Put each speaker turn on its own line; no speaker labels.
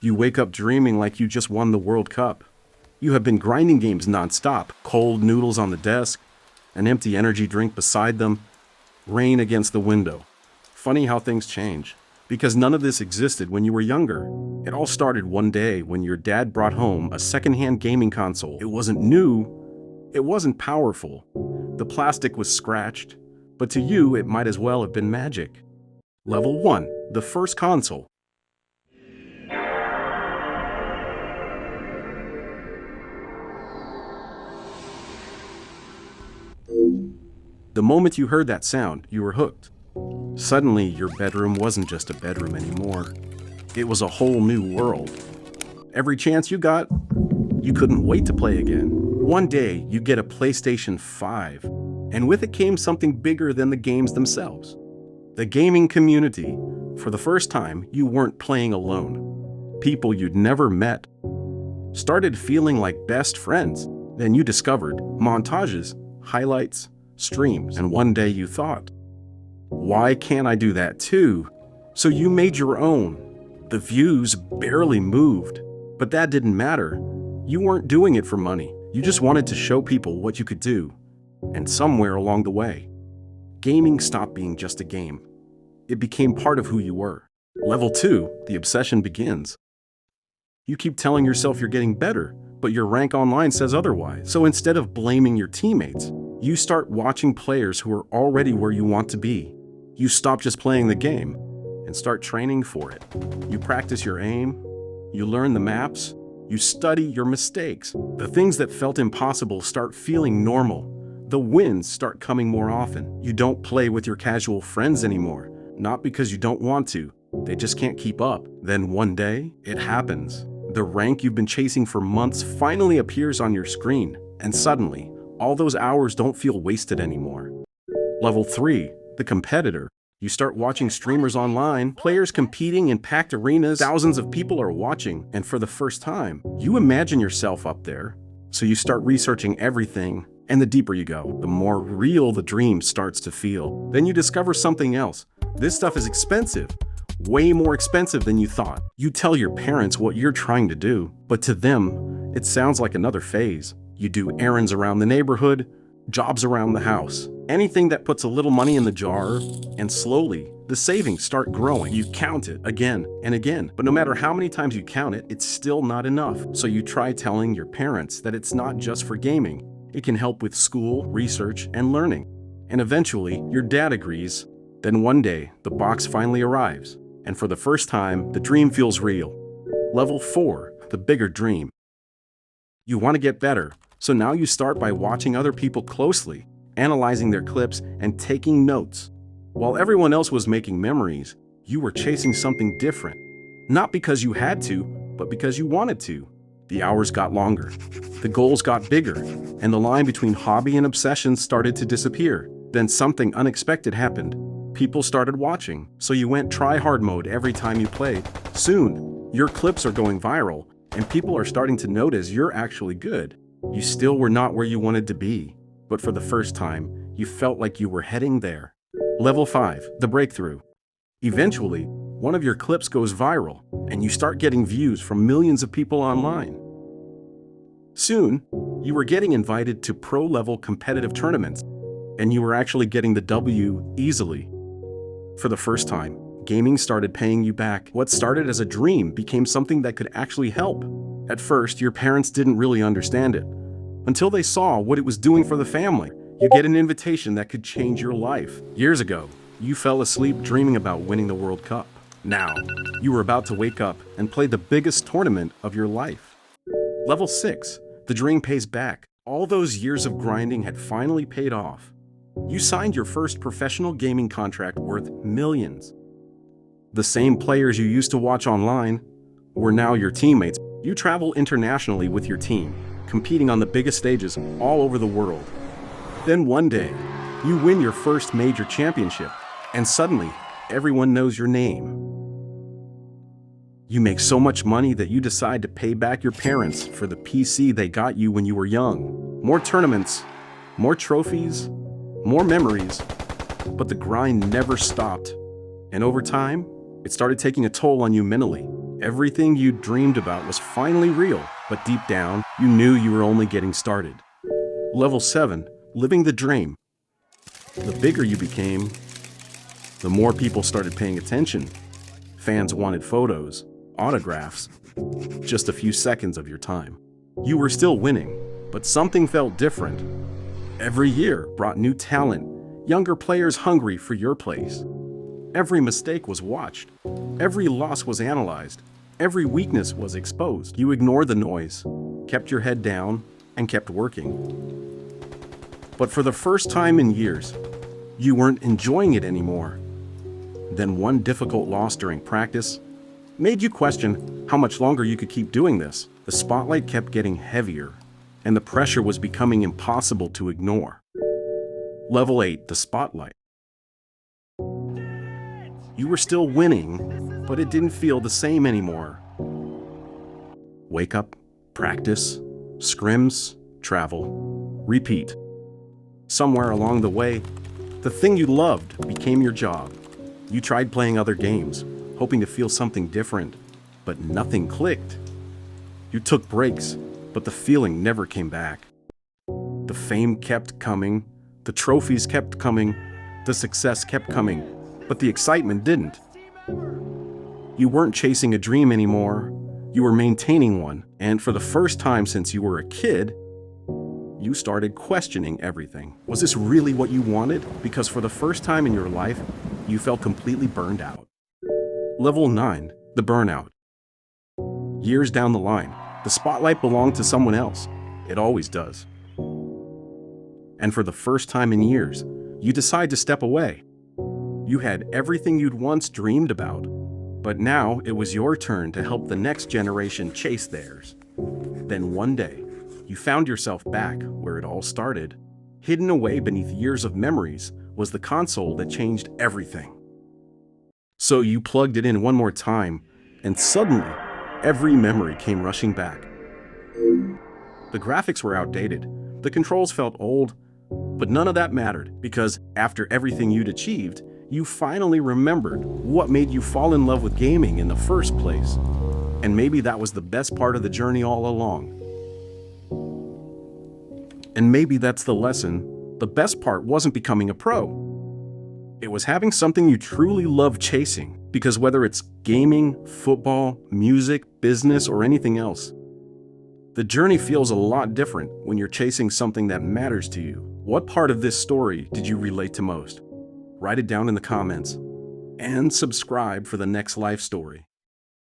You wake up dreaming like you just won the World Cup. You have been grinding games nonstop, cold noodles on the desk, an empty energy drink beside them, rain against the window. Funny how things change, because none of this existed when you were younger. It all started one day when your dad brought home a secondhand gaming console. It wasn't new, it wasn't powerful. The plastic was scratched, but to you it might as well have been magic. Level 1, the first console. The moment you heard that sound, you were hooked. Suddenly, your bedroom wasn't just a bedroom anymore. It was a whole new world. Every chance you got, you couldn't wait to play again. One day, you get a PlayStation 5, and with it came something bigger than the games themselves. The gaming community. For the first time, you weren't playing alone. People you'd never met started feeling like best friends. Then you discovered montages, highlights, streams, and one day you thought, why can't I do that too? So you made your own. The views barely moved, but that didn't matter. You weren't doing it for money. You just wanted to show people what you could do. And somewhere along the way, gaming stopped being just a game. It became part of who you were. Level 2, the obsession begins. You keep telling yourself you're getting better, but your rank online says otherwise. So instead of blaming your teammates, you start watching players who are already where you want to be. You stop just playing the game and start training for it. You practice your aim, you learn the maps, you study your mistakes. The things that felt impossible start feeling normal. The wins start coming more often. You don't play with your casual friends anymore, not because you don't want to, they just can't keep up. Then one day, it happens. The rank you've been chasing for months finally appears on your screen, and suddenly, all those hours don't feel wasted anymore. Level 3, the competitor. You start watching streamers online, players competing in packed arenas, thousands of people are watching, and for the first time, you imagine yourself up there. So you start researching everything, and the deeper you go, the more real the dream starts to feel. Then you discover something else. This stuff is expensive. Way more expensive than you thought. You tell your parents what you're trying to do, but to them, it sounds like another phase. You do errands around the neighborhood, jobs around the house, anything that puts a little money in the jar, and slowly, the savings start growing. You count it again and again, but no matter how many times you count it, it's still not enough. So you try telling your parents that it's not just for gaming. It can help with school, research, and learning. And eventually, your dad agrees. Then one day, the box finally arrives. And for the first time, the dream feels real. Level 4, the bigger dream. You want to get better, so now you start by watching other people closely, analyzing their clips, and taking notes. While everyone else was making memories, you were chasing something different. Not because you had to, but because you wanted to. The hours got longer, the goals got bigger, and the line between hobby and obsession started to disappear. Then something unexpected happened. People started watching, so you went try-hard mode every time you played. Soon, your clips are going viral, and people are starting to notice you're actually good. You still were not where you wanted to be, but for the first time, you felt like you were heading there. Level 5, the breakthrough. Eventually, one of your clips goes viral, and you start getting views from millions of people online. Soon, you were getting invited to pro-level competitive tournaments, and you were actually getting the W easily. For the first time, gaming started paying you back. What started as a dream became something that could actually help. At first, your parents didn't really understand it, until they saw what it was doing for the family. You get an invitation that could change your life. Years ago, you fell asleep dreaming about winning the World Cup. Now, you were about to wake up and play the biggest tournament of your life. Level 6, the dream pays back. All those years of grinding had finally paid off. You signed your first professional gaming contract worth millions. The same players you used to watch online were now your teammates. You travel internationally with your team, competing on the biggest stages all over the world. Then one day, you win your first major championship, and suddenly, everyone knows your name. You make so much money that you decide to pay back your parents for the PC they got you when you were young. More tournaments, more trophies, more memories, but the grind never stopped. And over time, it started taking a toll on you mentally. Everything you dreamed about was finally real, but deep down, you knew you were only getting started. Level 7, living the dream. The bigger you became, the more people started paying attention. Fans wanted photos, autographs, just a few seconds of your time. You were still winning, but something felt different. Every year brought new talent, younger players hungry for your place. Every mistake was watched. Every loss was analyzed. Every weakness was exposed. You ignored the noise, kept your head down, and kept working. But for the first time in years, you weren't enjoying it anymore. Then one difficult loss during practice made you question how much longer you could keep doing this. The spotlight kept getting heavier, and the pressure was becoming impossible to ignore. Level 8, the spotlight. You were still winning, but it didn't feel the same anymore. Wake up, practice, scrims, travel, repeat. Somewhere along the way, the thing you loved became your job. You tried playing other games, hoping to feel something different, but nothing clicked. You took breaks, but the feeling never came back. The fame kept coming, the trophies kept coming, the success kept coming, but the excitement didn't. You weren't chasing a dream anymore, you were maintaining one, and for the first time since you were a kid, you started questioning everything. Was this really what you wanted? Because for the first time in your life, you felt completely burned out. Level 9, the burnout. Years down the line, the spotlight belonged to someone else. It always does. And for the first time in years, you decide to step away. You had everything you'd once dreamed about, but now it was your turn to help the next generation chase theirs. Then one day, you found yourself back where it all started. Hidden away beneath years of memories was the console that changed everything. So you plugged it in one more time, and suddenly, every memory came rushing back. The graphics were outdated, the controls felt old, but none of that mattered, because after everything you'd achieved, you finally remembered what made you fall in love with gaming in the first place. And maybe that was the best part of the journey all along. And maybe that's the lesson. The best part wasn't becoming a pro. It was having something you truly love chasing, because whether it's gaming, football, music, business, or anything else, the journey feels a lot different when you're chasing something that matters to you. What part of this story did you relate to most? Write it down in the comments, and subscribe for the next life story.